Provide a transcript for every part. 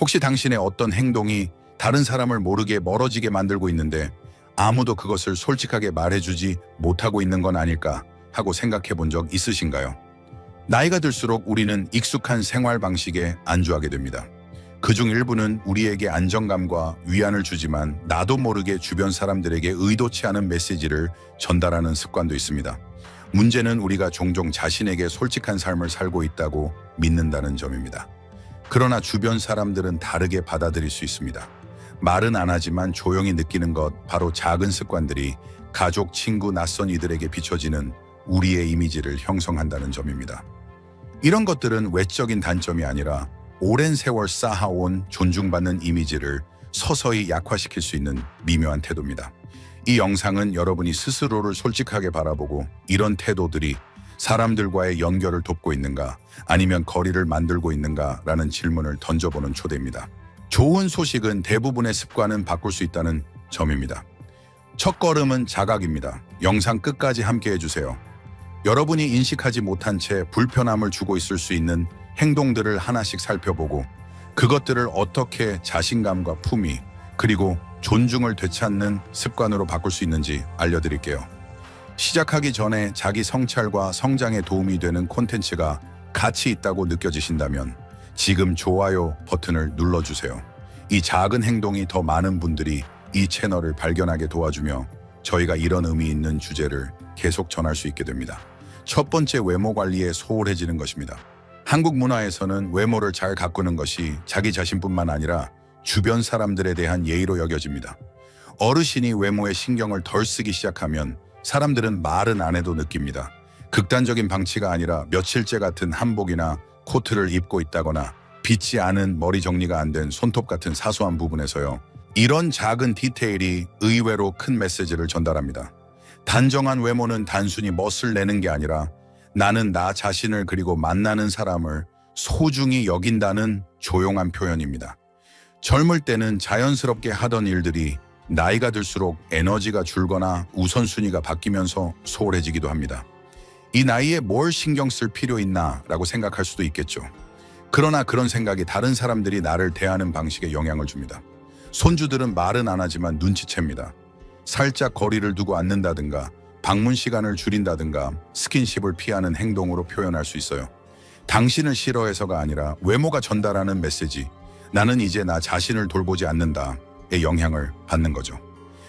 혹시 당신의 어떤 행동이 다른 사람을 모르게 멀어지게 만들고 있는데 아무도 그것을 솔직하게 말해주지 못하고 있는 건 아닐까 하고 생각해 본 적 있으신가요? 나이가 들수록 우리는 익숙한 생활 방식에 안주하게 됩니다. 그중 일부는 우리에게 안정감과 위안을 주지만 나도 모르게 주변 사람들에게 의도치 않은 메시지를 전달하는 습관도 있습니다. 문제는 우리가 종종 자신에게 솔직한 삶을 살고 있다고 믿는다는 점입니다. 그러나 주변 사람들은 다르게 받아들일 수 있습니다. 말은 안 하지만 조용히 느끼는 것, 바로 작은 습관들이 가족, 친구, 낯선 이들에게 비춰지는 우리의 이미지를 형성한다는 점입니다. 이런 것들은 외적인 단점이 아니라 오랜 세월 쌓아온 존중받는 이미지를 서서히 약화시킬 수 있는 미묘한 태도입니다. 이 영상은 여러분이 스스로를 솔직하게 바라보고 이런 태도들이 사람들과의 연결을 돕고 있는가, 아니면 거리를 만들고 있는가라는 질문을 던져보는 초대입니다. 좋은 소식은 대부분의 습관은 바꿀 수 있다는 점입니다. 첫걸음은 자각입니다. 영상 끝까지 함께 해주세요. 여러분이 인식하지 못한 채 불편함을 주고 있을 수 있는 행동들을 하나씩 살펴보고 그것들을 어떻게 자신감과 품위, 그리고 존중을 되찾는 습관으로 바꿀 수 있는지 알려드릴게요. 시작하기 전에 자기 성찰과 성장에 도움이 되는 콘텐츠가 가치 있다고 느껴지신다면 지금 좋아요 버튼을 눌러주세요. 이 작은 행동이 더 많은 분들이 이 채널을 발견하게 도와주며 저희가 이런 의미 있는 주제를 계속 전할 수 있게 됩니다. 첫 번째, 외모 관리에 소홀해지는 것입니다. 한국 문화에서는 외모를 잘 가꾸는 것이 자기 자신뿐만 아니라 주변 사람들에 대한 예의로 여겨집니다. 어르신이 외모에 신경을 덜 쓰기 시작하면 사람들은 말은 안 해도 느낍니다. 극단적인 방치가 아니라 며칠째 같은 한복이나 코트를 입고 있다거나 빗지 않은 머리 정리가 안 된 손톱 같은 사소한 부분에서요. 이런 작은 디테일이 의외로 큰 메시지를 전달합니다. 단정한 외모는 단순히 멋을 내는 게 아니라 나는 나 자신을, 그리고 만나는 사람을 소중히 여긴다는 조용한 표현입니다. 젊을 때는 자연스럽게 하던 일들이 나이가 들수록 에너지가 줄거나 우선순위가 바뀌면서 소홀해지기도 합니다. 이 나이에 뭘 신경 쓸 필요 있나 라고 생각할 수도 있겠죠. 그러나 그런 생각이 다른 사람들이 나를 대하는 방식에 영향을 줍니다. 손주들은 말은 안 하지만 눈치챕니다. 살짝 거리를 두고 앉는다든가 방문 시간을 줄인다든가 스킨십을 피하는 행동으로 표현할 수 있어요. 당신을 싫어해서가 아니라 외모가 전달하는 메시지, 나는 이제 나 자신을 돌보지 않는다의 영향을 받는 거죠.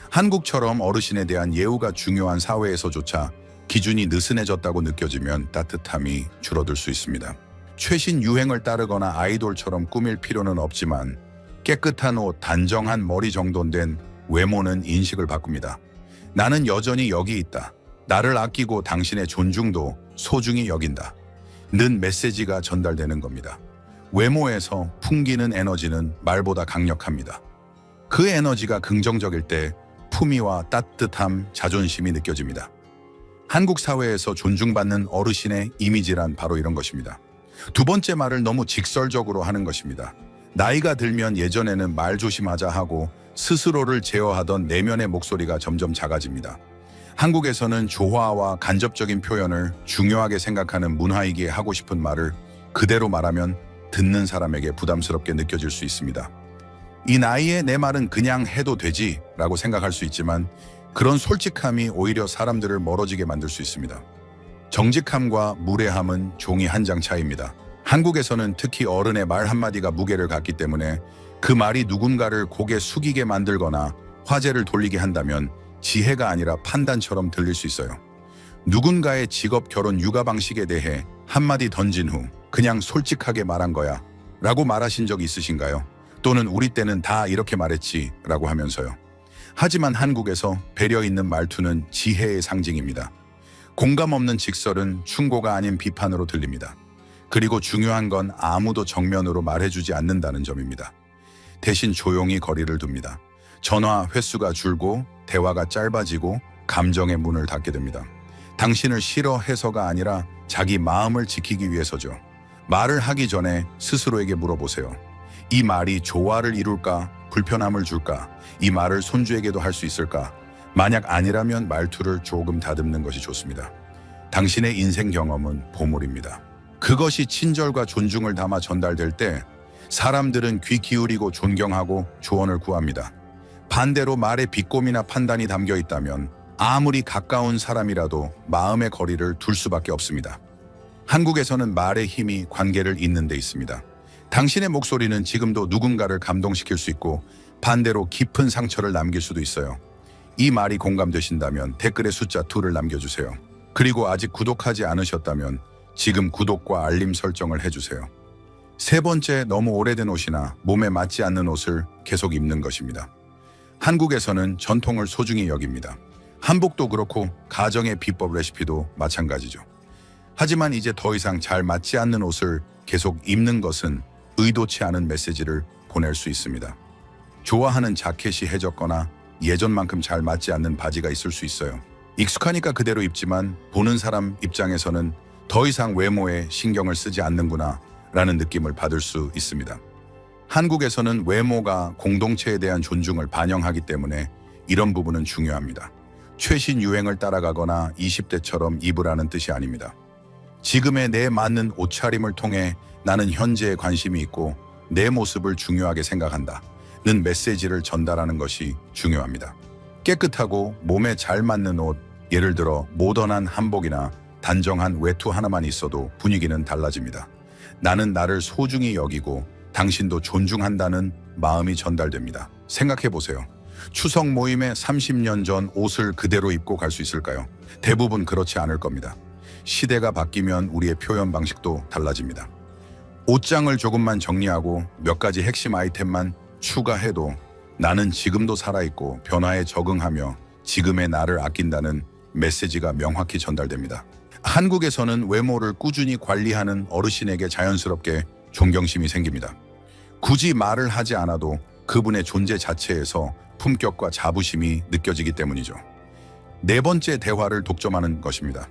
한국처럼 어르신에 대한 예우가 중요한 사회에서조차 기준이 느슨해졌다고 느껴지면 따뜻함이 줄어들 수 있습니다. 최신 유행을 따르거나 아이돌처럼 꾸밀 필요는 없지만 깨끗한 옷, 단정한 머리 정돈 된 외모는 인식을 바꿉니다. 나는 여전히 여기 있다. 나를 아끼고 당신의 존중도 소중히 여긴다. 는 메시지가 전달되는 겁니다. 외모에서 풍기는 에너지는 말보다 강력합니다. 그 에너지가 긍정적일 때 품위와 따뜻함, 자존심이 느껴집니다. 한국 사회에서 존중받는 어르신의 이미지란 바로 이런 것입니다. 두 번째, 말을 너무 직설적으로 하는 것입니다. 나이가 들면 예전에는 말 조심하자 하고 스스로를 제어하던 내면의 목소리가 점점 작아집니다. 한국에서는 조화와 간접적인 표현을 중요하게 생각하는 문화이기에 하고 싶은 말을 그대로 말하면 듣는 사람에게 부담스럽게 느껴질 수 있습니다. 이 나이에 내 말은 그냥 해도 되지 라고 생각할 수 있지만 그런 솔직함이 오히려 사람들을 멀어지게 만들 수 있습니다. 정직함과 무례함은 종이 한 장 차이입니다. 한국에서는 특히 어른의 말 한마디가 무게를 갖기 때문에 그 말이 누군가를 고개 숙이게 만들거나 화제를 돌리게 한다면 지혜가 아니라 판단처럼 들릴 수 있어요. 누군가의 직업, 결혼, 육아 방식에 대해 한마디 던진 후 그냥 솔직하게 말한 거야 라고 말하신 적 있으신가요? 또는 우리 때는 다 이렇게 말했지 라고 하면서요. 하지만 한국에서 배려 있는 말투는 지혜의 상징입니다. 공감 없는 직설은 충고가 아닌 비판으로 들립니다. 그리고 중요한 건 아무도 정면으로 말해주지 않는다는 점입니다. 대신 조용히 거리를 둡니다. 전화 횟수가 줄고 대화가 짧아지고 감정의 문을 닫게 됩니다. 당신을 싫어해서가 아니라 자기 마음을 지키기 위해서죠. 말을 하기 전에 스스로에게 물어보세요. 이 말이 조화를 이룰까? 불편함을 줄까? 이 말을 손주에게도 할 수 있을까? 만약 아니라면 말투를 조금 다듬는 것이 좋습니다. 당신의 인생 경험은 보물입니다. 그것이 친절과 존중을 담아 전달될 때 사람들은 귀 기울이고 존경하고 조언을 구합니다. 반대로 말에 비꼼이나 판단이 담겨 있다면 아무리 가까운 사람이라도 마음의 거리를 둘 수밖에 없습니다. 한국에서는 말의 힘이 관계를 잇는 데 있습니다. 당신의 목소리는 지금도 누군가를 감동시킬 수 있고 반대로 깊은 상처를 남길 수도 있어요. 이 말이 공감되신다면 댓글에 숫자 2를 남겨주세요. 그리고 아직 구독하지 않으셨다면 지금 구독과 알림 설정을 해주세요. 세 번째, 너무 오래된 옷이나 몸에 맞지 않는 옷을 계속 입는 것입니다. 한국에서는 전통을 소중히 여깁니다. 한복도 그렇고 가정의 비법 레시피도 마찬가지죠. 하지만 이제 더 이상 잘 맞지 않는 옷을 계속 입는 것은 의도치 않은 메시지를 보낼 수 있습니다. 좋아하는 자켓이 해졌거나 예전만큼 잘 맞지 않는 바지가 있을 수 있어요. 익숙하니까 그대로 입지만 보는 사람 입장에서는 더 이상 외모에 신경을 쓰지 않는구나 라는 느낌을 받을 수 있습니다. 한국에서는 외모가 공동체에 대한 존중을 반영하기 때문에 이런 부분은 중요합니다. 최신 유행을 따라가거나 20대처럼 입으라는 뜻이 아닙니다. 지금의 내 맞는 옷차림을 통해 나는 현재에 관심이 있고 내 모습을 중요하게 생각한다 는 메시지를 전달하는 것이 중요합니다. 깨끗하고 몸에 잘 맞는 옷, 예를 들어 모던한 한복이나 단정한 외투 하나만 있어도 분위기는 달라집니다. 나는 나를 소중히 여기고 당신도 존중한다는 마음이 전달됩니다. 생각해보세요. 추석 모임에 30년 전 옷을 그대로 입고 갈 수 있을까요? 대부분 그렇지 않을 겁니다. 시대가 바뀌면 우리의 표현 방식도 달라집니다. 옷장을 조금만 정리하고 몇 가지 핵심 아이템만 추가해도 나는 지금도 살아있고 변화에 적응하며 지금의 나를 아낀다는 메시지가 명확히 전달됩니다. 한국에서는 외모를 꾸준히 관리하는 어르신에게 자연스럽게 존경심이 생깁니다. 굳이 말을 하지 않아도 그분의 존재 자체에서 품격과 자부심이 느껴지기 때문이죠. 네 번째, 대화를 독점하는 것입니다.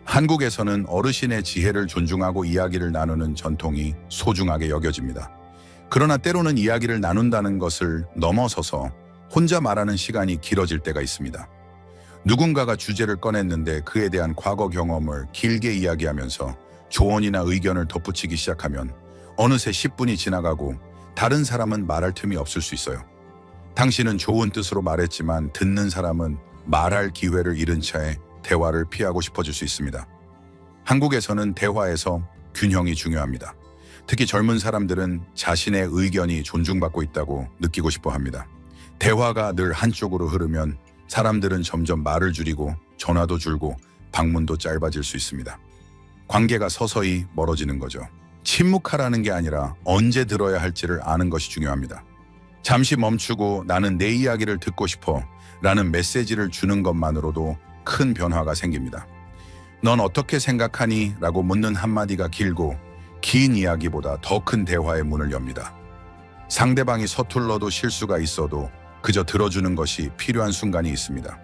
한국에서는 어르신의 지혜를 존중하고 이야기를 나누는 전통이 소중하게 여겨집니다. 그러나 때로는 이야기를 나눈다는 것을 넘어서서 혼자 말하는 시간이 길어질 때가 있습니다. 누군가가 주제를 꺼냈는데 그에 대한 과거 경험을 길게 이야기하면서 조언이나 의견을 덧붙이기 시작하면 어느새 10분이 지나가고 다른 사람은 말할 틈이 없을 수 있어요. 당신은 좋은 뜻으로 말했지만 듣는 사람은 말할 기회를 잃은 채 대화를 피하고 싶어질 수 있습니다. 한국에서는 대화에서 균형이 중요합니다. 특히 젊은 사람들은 자신의 의견이 존중받고 있다고 느끼고 싶어 합니다. 대화가 늘 한쪽으로 흐르면 사람들은 점점 말을 줄이고 전화도 줄고 방문도 짧아질 수 있습니다. 관계가 서서히 멀어지는 거죠. 침묵하라는 게 아니라 언제 들어야 할지를 아는 것이 중요합니다. 잠시 멈추고 나는 내 이야기를 듣고 싶어 라는 메시지를 주는 것만으로도 큰 변화가 생깁니다. 넌 어떻게 생각하니? 라고 묻는 한마디가 길고 긴 이야기보다 더 큰 대화의 문을 엽니다. 상대방이 서툴러도 실수가 있어도 그저 들어주는 것이 필요한 순간이 있습니다.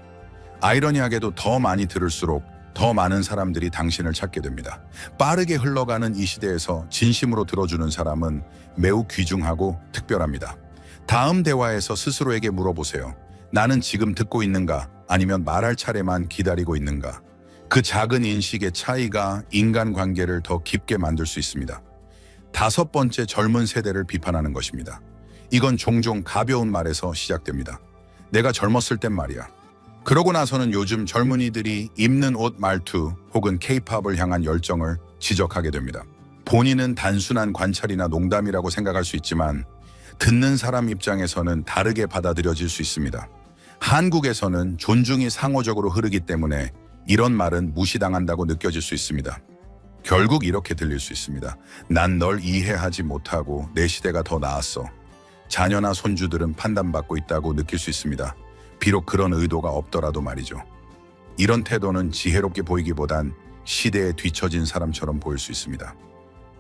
아이러니하게도 더 많이 들을수록 더 많은 사람들이 당신을 찾게 됩니다. 빠르게 흘러가는 이 시대에서 진심으로 들어주는 사람은 매우 귀중하고 특별합니다. 다음 대화에서 스스로에게 물어보세요. 나는 지금 듣고 있는가? 아니면 말할 차례만 기다리고 있는가? 그 작은 인식의 차이가 인간관계를 더 깊게 만들 수 있습니다. 다섯 번째, 젊은 세대를 비판하는 것입니다. 이건 종종 가벼운 말에서 시작됩니다. 내가 젊었을 땐 말이야. 그러고 나서는 요즘 젊은이들이 입는 옷, 말투 혹은 K-팝을 향한 열정을 지적하게 됩니다. 본인은 단순한 관찰이나 농담이라고 생각할 수 있지만 듣는 사람 입장에서는 다르게 받아들여질 수 있습니다. 한국에서는 존중이 상호적으로 흐르기 때문에 이런 말은 무시당한다고 느껴질 수 있습니다. 결국 이렇게 들릴 수 있습니다. 난 널 이해하지 못하고 내 시대가 더 나았어. 자녀나 손주들은 판단받고 있다고 느낄 수 있습니다. 비록 그런 의도가 없더라도 말이죠. 이런 태도는 지혜롭게 보이기보단 시대에 뒤처진 사람처럼 보일 수 있습니다.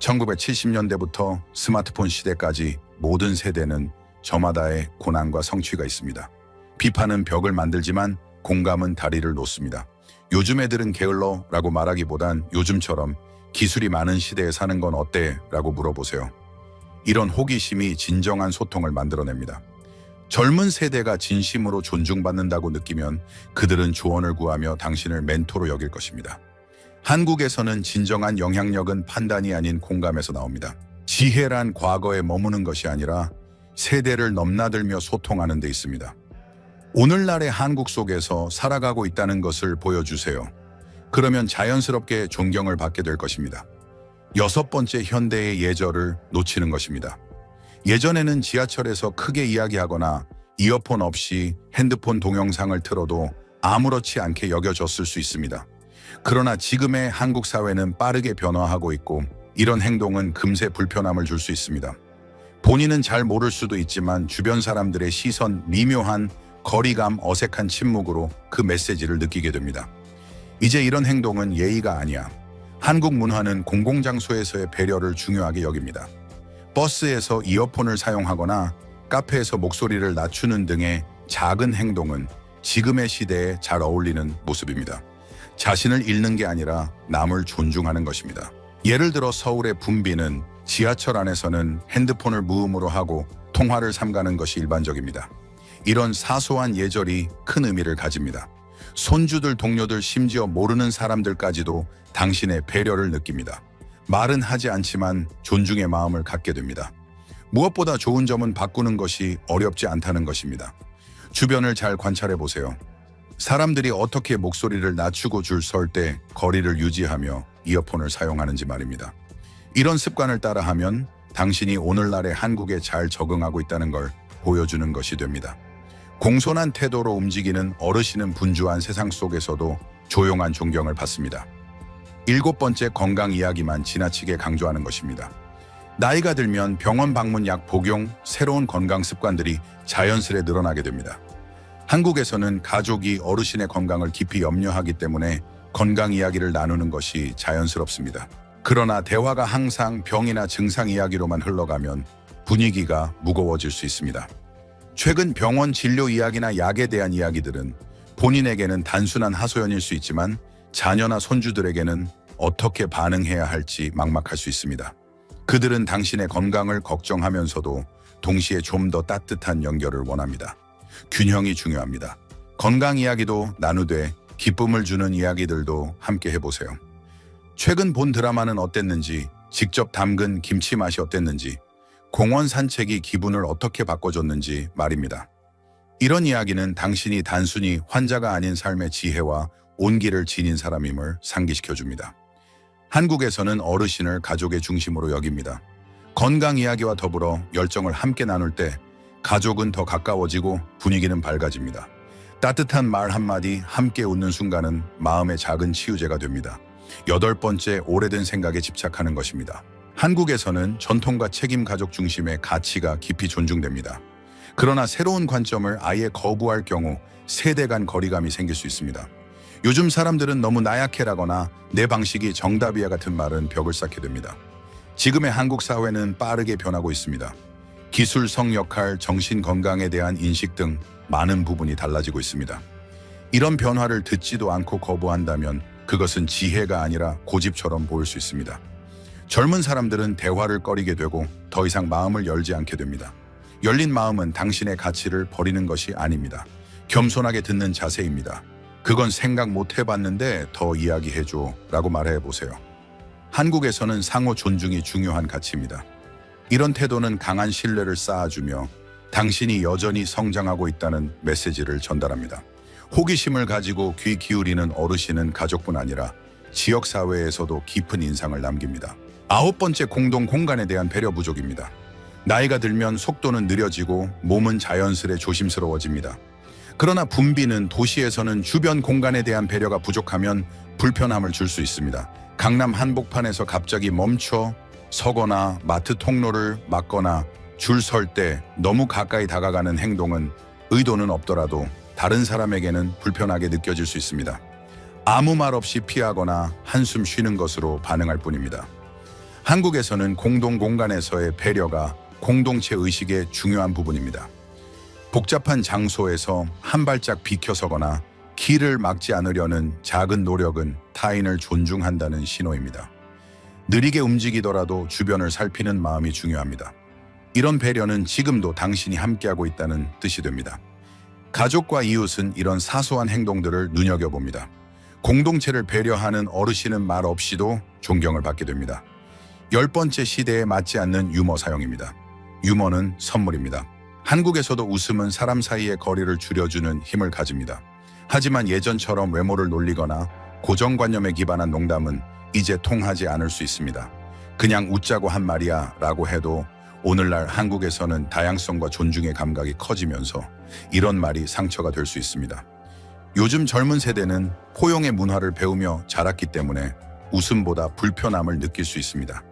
1970년대부터 스마트폰 시대까지 모든 세대는 저마다의 고난과 성취가 있습니다. 비판은 벽을 만들지만 공감은 다리를 놓습니다. 요즘 애들은 게을러 라고 말하기보단 요즘처럼 기술이 많은 시대에 사는 건 어때? 라고 물어보세요. 이런 호기심이 진정한 소통을 만들어냅니다. 젊은 세대가 진심으로 존중받는다고 느끼면 그들은 조언을 구하며 당신을 멘토로 여길 것입니다. 한국에서는 진정한 영향력은 판단이 아닌 공감에서 나옵니다. 지혜란 과거에 머무는 것이 아니라 세대를 넘나들며 소통하는 데 있습니다. 오늘날의 한국 속에서 살아가고 있다는 것을 보여주세요. 그러면 자연스럽게 존경을 받게 될 것입니다. 여섯 번째, 현대의 예절을 놓치는 것입니다. 예전에는 지하철에서 크게 이야기하거나 이어폰 없이 핸드폰 동영상을 틀어도 아무렇지 않게 여겨졌을 수 있습니다. 그러나 지금의 한국 사회는 빠르게 변화하고 있고 이런 행동은 금세 불편함을 줄 수 있습니다. 본인은 잘 모를 수도 있지만 주변 사람들의 시선, 미묘한 거리감, 어색한 침묵으로 그 메시지를 느끼게 됩니다. 이제 이런 행동은 예의가 아니야. 한국 문화는 공공장소에서의 배려를 중요하게 여깁니다. 버스에서 이어폰을 사용하거나 카페에서 목소리를 낮추는 등의 작은 행동은 지금의 시대에 잘 어울리는 모습입니다. 자신을 잃는 게 아니라 남을 존중하는 것입니다. 예를 들어 서울의 붐비는 지하철 안에서는 핸드폰을 무음으로 하고 통화를 삼가는 것이 일반적입니다. 이런 사소한 예절이 큰 의미를 가집니다. 손주들, 동료들, 심지어 모르는 사람들까지도 당신의 배려를 느낍니다. 말은 하지 않지만 존중의 마음을 갖게 됩니다. 무엇보다 좋은 점은 바꾸는 것이 어렵지 않다는 것입니다. 주변을 잘 관찰해 보세요. 사람들이 어떻게 목소리를 낮추고 줄 설 때 거리를 유지하며 이어폰을 사용하는지 말입니다. 이런 습관을 따라하면 당신이 오늘날의 한국에 잘 적응하고 있다는 걸 보여주는 것이 됩니다. 공손한 태도로 움직이는 어르신은 분주한 세상 속에서도 조용한 존경을 받습니다. 일곱 번째, 건강 이야기만 지나치게 강조하는 것입니다. 나이가 들면 병원 방문, 약 복용, 새로운 건강 습관들이 자연스레 늘어나게 됩니다. 한국에서는 가족이 어르신의 건강을 깊이 염려하기 때문에 건강 이야기를 나누는 것이 자연스럽습니다. 그러나 대화가 항상 병이나 증상 이야기로만 흘러가면 분위기가 무거워질 수 있습니다. 최근 병원 진료 이야기나 약에 대한 이야기들은 본인에게는 단순한 하소연일 수 있지만 자녀나 손주들에게는 어떻게 반응해야 할지 막막할 수 있습니다. 그들은 당신의 건강을 걱정하면서도 동시에 좀 더 따뜻한 연결을 원합니다. 균형이 중요합니다. 건강 이야기도 나누되 기쁨을 주는 이야기들도 함께 해보세요. 최근 본 드라마는 어땠는지, 직접 담근 김치 맛이 어땠는지, 공원 산책이 기분을 어떻게 바꿔줬는지 말입니다. 이런 이야기는 당신이 단순히 환자가 아닌 삶의 지혜와 온기를 지닌 사람임을 상기시켜줍니다. 한국에서는 어르신을 가족의 중심으로 여깁니다. 건강 이야기와 더불어 열정을 함께 나눌 때 가족은 더 가까워지고 분위기는 밝아집니다. 따뜻한 말 한마디, 함께 웃는 순간은 마음의 작은 치유제가 됩니다. 여덟 번째, 오래된 생각에 집착하는 것입니다. 한국에서는 전통과 책임, 가족 중심의 가치가 깊이 존중됩니다. 그러나 새로운 관점을 아예 거부할 경우 세대 간 거리감이 생길 수 있습니다. 요즘 사람들은 너무 나약해라거나 내 방식이 정답이야 같은 말은 벽을 쌓게 됩니다. 지금의 한국 사회는 빠르게 변하고 있습니다. 기술성 역할, 정신 건강에 대한 인식 등 많은 부분이 달라지고 있습니다. 이런 변화를 듣지도 않고 거부한다면 그것은 지혜가 아니라 고집처럼 보일 수 있습니다. 젊은 사람들은 대화를 꺼리게 되고 더 이상 마음을 열지 않게 됩니다. 열린 마음은 당신의 가치를 버리는 것이 아닙니다. 겸손하게 듣는 자세입니다. 그건 생각 못 해봤는데 더 이야기해줘 라고 말해보세요. 한국에서는 상호 존중이 중요한 가치입니다. 이런 태도는 강한 신뢰를 쌓아주며 당신이 여전히 성장하고 있다는 메시지를 전달합니다. 호기심을 가지고 귀 기울이는 어르신은 가족뿐 아니라 지역사회에서도 깊은 인상을 남깁니다. 아홉 번째, 공동 공간에 대한 배려 부족입니다. 나이가 들면 속도는 느려지고 몸은 자연스레 조심스러워집니다. 그러나 붐비는 도시에서는 주변 공간에 대한 배려가 부족하면 불편함을 줄 수 있습니다. 강남 한복판에서 갑자기 멈춰 서거나 마트 통로를 막거나 줄 설 때 너무 가까이 다가가는 행동은 의도는 없더라도 다른 사람에게는 불편하게 느껴질 수 있습니다. 아무 말 없이 피하거나 한숨 쉬는 것으로 반응할 뿐입니다. 한국에서는 공동 공간에서의 배려가 공동체 의식의 중요한 부분입니다. 복잡한 장소에서 한 발짝 비켜서거나 길을 막지 않으려는 작은 노력은 타인을 존중한다는 신호입니다. 느리게 움직이더라도 주변을 살피는 마음이 중요합니다. 이런 배려는 지금도 당신이 함께하고 있다는 뜻이 됩니다. 가족과 이웃은 이런 사소한 행동들을 눈여겨봅니다. 공동체를 배려하는 어르신은 말 없이도 존경을 받게 됩니다. 10번째, 시대에 맞지 않는 유머 사용입니다. 유머는 선물입니다. 한국에서도 웃음은 사람 사이의 거리를 줄여주는 힘을 가집니다. 하지만 예전처럼 외모를 놀리거나 고정관념에 기반한 농담은 이제 통하지 않을 수 있습니다. 그냥 웃자고 한 말이야 라고 해도 오늘날 한국에서는 다양성과 존중의 감각이 커지면서 이런 말이 상처가 될 수 있습니다. 요즘 젊은 세대는 포용의 문화를 배우며 자랐기 때문에 웃음보다 불편함을 느낄 수 있습니다.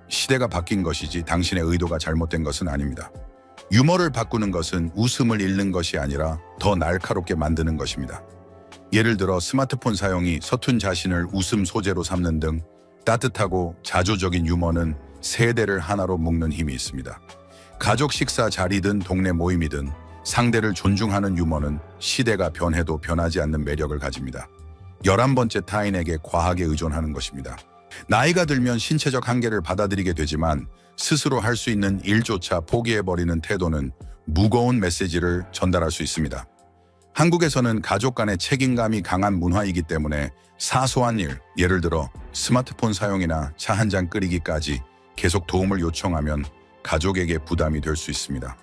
시대가 바뀐 것이지 당신의 의도가 잘못된 것은 아닙니다. 유머를 바꾸는 것은 웃음을 잃는 것이 아니라 더 날카롭게 만드는 것입니다. 예를 들어 스마트폰 사용이 서툰 자신을 웃음 소재로 삼는 등 따뜻하고 자조적인 유머는 세대를 하나로 묶는 힘이 있습니다. 가족 식사 자리든 동네 모임이든 상대를 존중하는 유머는 시대가 변해도 변하지 않는 매력을 가집니다. 11번째, 타인에게 과하게 의존하는 것입니다. 나이가 들면 신체적 한계를 받아들이게 되지만 스스로 할 수 있는 일조차 포기해버리는 태도는 무거운 메시지를 전달할 수 있습니다. 한국에서는 가족 간의 책임감이 강한 문화이기 때문에 사소한 일, 예를 들어 스마트폰 사용이나 차 한 잔 끓이기까지 계속 도움을 요청하면 가족에게 부담이 될 수 있습니다.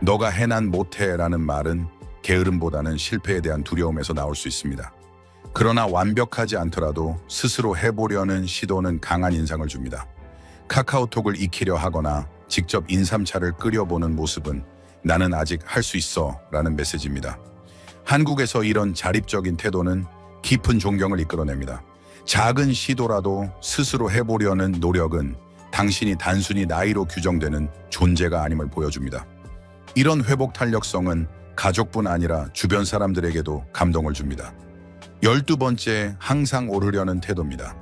너가 해 난 못해 라는 말은 게으름보다는 실패에 대한 두려움에서 나올 수 있습니다. 그러나 완벽하지 않더라도 스스로 해보려는 시도는 강한 인상을 줍니다. 카카오톡을 익히려 하거나 직접 인삼차를 끓여보는 모습은 나는 아직 할 수 있어 라는 메시지입니다. 한국에서 이런 자립적인 태도는 깊은 존경을 이끌어냅니다. 작은 시도라도 스스로 해보려는 노력은 당신이 단순히 나이로 규정되는 존재가 아님을 보여줍니다. 이런 회복 탄력성은 가족뿐 아니라 주변 사람들에게도 감동을 줍니다. 12번째, 항상 오르려는 태도입니다.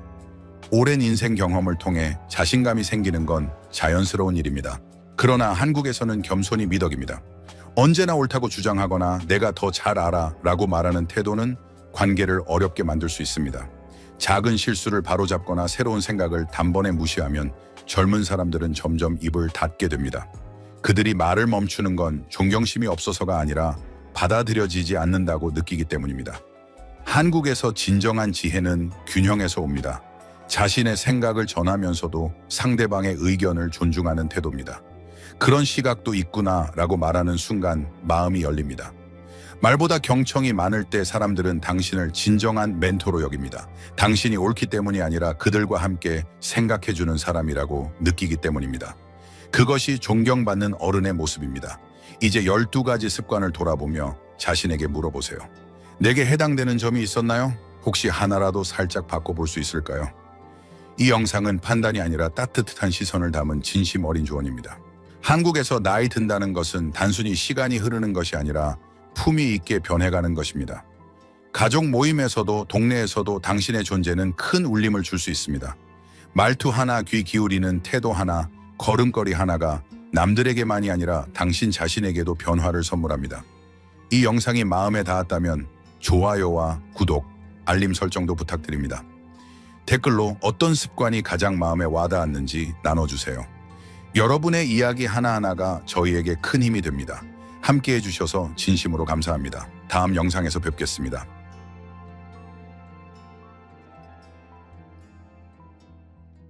오랜 인생 경험을 통해 자신감이 생기는 건 자연스러운 일입니다. 그러나 한국에서는 겸손이 미덕입니다. 언제나 옳다고 주장하거나 내가 더 잘 알아 라고 말하는 태도는 관계를 어렵게 만들 수 있습니다. 작은 실수를 바로잡거나 새로운 생각을 단번에 무시하면 젊은 사람들은 점점 입을 닫게 됩니다. 그들이 말을 멈추는 건 존경심이 없어서가 아니라 받아들여지지 않는다고 느끼기 때문입니다. 한국에서 진정한 지혜는 균형에서 옵니다. 자신의 생각을 전하면서도 상대방의 의견을 존중하는 태도입니다. 그런 시각도 있구나 라고 말하는 순간 마음이 열립니다. 말보다 경청이 많을 때 사람들은 당신을 진정한 멘토로 여깁니다. 당신이 옳기 때문이 아니라 그들과 함께 생각해주는 사람이라고 느끼기 때문입니다. 그것이 존경받는 어른의 모습입니다. 이제 12가지 습관을 돌아보며 자신에게 물어보세요. 내게 해당되는 점이 있었나요? 혹시 하나라도 살짝 바꿔볼 수 있을까요? 이 영상은 판단이 아니라 따뜻한 시선을 담은 진심 어린 조언입니다. 한국에서 나이 든다는 것은 단순히 시간이 흐르는 것이 아니라 품위 있게 변해가는 것입니다. 가족 모임에서도 동네에서도 당신의 존재는 큰 울림을 줄 수 있습니다. 말투 하나, 귀 기울이는 태도 하나, 걸음걸이 하나가 남들에게만이 아니라 당신 자신에게도 변화를 선물합니다. 이 영상이 마음에 닿았다면 좋아요와 구독, 알림 설정도 부탁드립니다. 댓글로 어떤 습관이 가장 마음에 와닿았는지 나눠주세요. 여러분의 이야기 하나하나가 저희에게 큰 힘이 됩니다. 함께 해주셔서 진심으로 감사합니다. 다음 영상에서 뵙겠습니다.